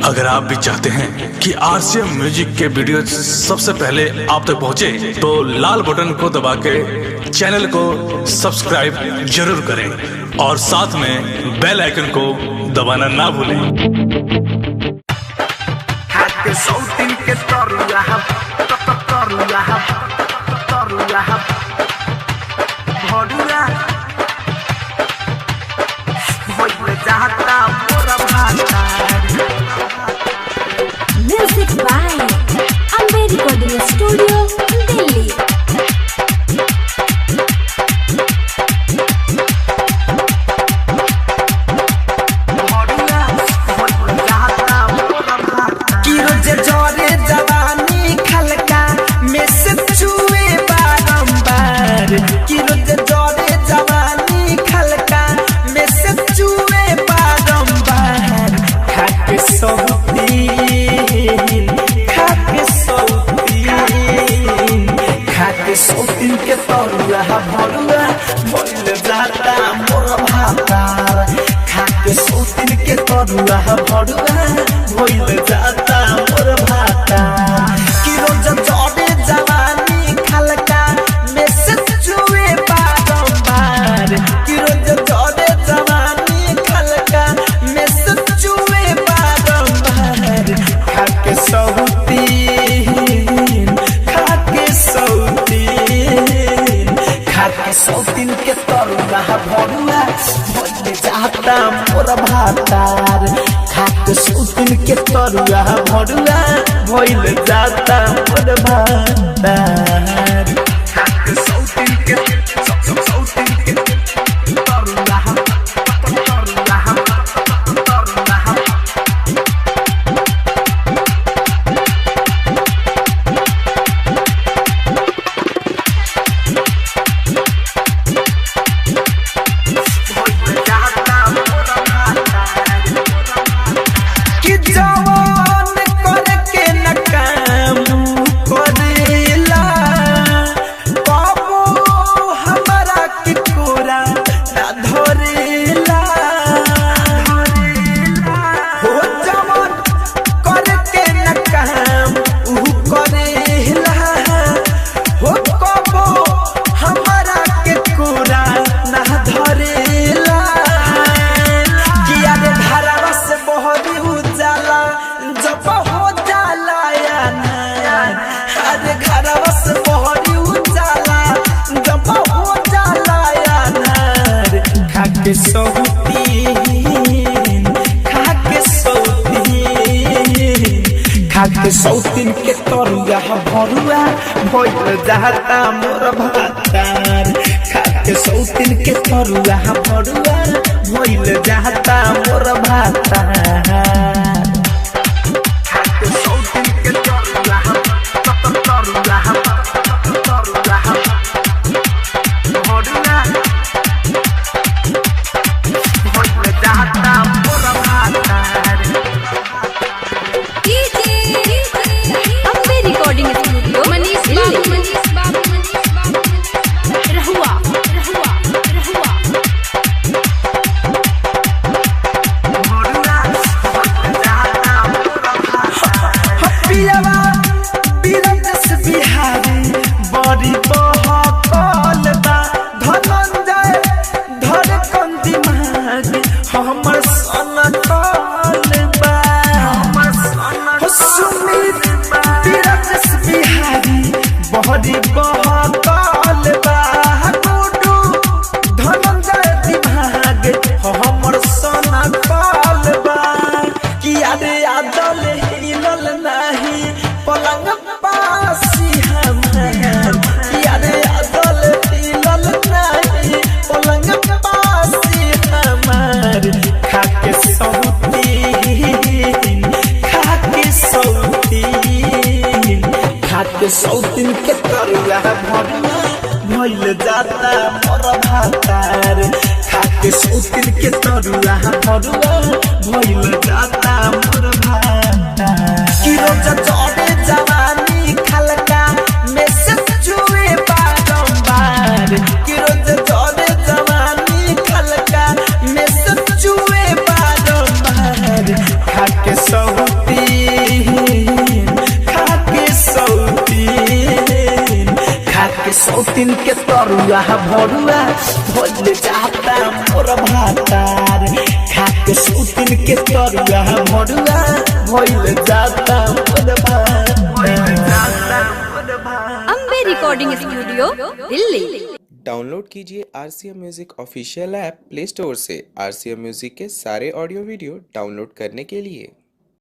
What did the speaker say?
अगर आप भी चाहते हैं कि आरसीएम म्यूजिक के वीडियो सबसे पहले आप तक पहुंचे, तो लाल बटन को दबा के चैनल को सब्सक्राइब जरूर करें और साथ में बेल आइकन को दबाना ना भूलें। Music by Amber Recording Studio, Delhi. सोतिन के तरुआ भरुआ भइल जाता मोर भातार। खाके सोतिन के तरुआ भरुआ भइल जाता मोर भातार। कि रोज चढ़े जवानी खलका में से चुए बारंबार। कि रोज चढ़े जवानी खलका में से चुए बारंबार। खाके सोतिन के तरुआ भरुआ भइल जाता मोर भातार। खाके सोतिन के तरुआ भरुआ भइल जाता मोर भातार। खाके सोतिन के तरुआ खाके सोतिन के तरुआ भरुआ भइल जाता मोर भातार। खाके सोतिन के तरुआ भरुआ भइल जाता मोर भातार। खाके सोतिन के तरुआ भरुआ भइल जाता मोर भातार। Recording Studio, रहुआ पियावा बीरजस बिहारी बड़ी बहकल बा। धनंजय धड़कन दिमाग हमर सनकल बा। सुमित बीरजस बिहारी बड़ी बहकल बा। गुडू धनंजय दिमाग हमर सनकल बा। किया रे आदल हिलल नाही पलंग पासी हमार। किया रे आदल हिलल नाही पलंग पासी हमार। खाके सोतिन के तरुआ भरुआ भइल जाता मोर भातार। खाके सोतिन के तरुआ भरुआ भइल जाता मोर भातार। कि रोज चढ़े जवानी खलका में से चुए बारंबार। कि रोज चढ़े जवानी खलका में से चुए बारंबार। खाके सौतीन के तरुआ भरुआ भइल जाता मोर भातार खाके सौतीन के तरुआ भरुआ भइल जाता मोर Ambe recording studio Delhi. Download कीजिए RCM music official app play store से। RCM म्यूजिक के सारे ऑडियो वीडियो डाउनलोड करने के लिए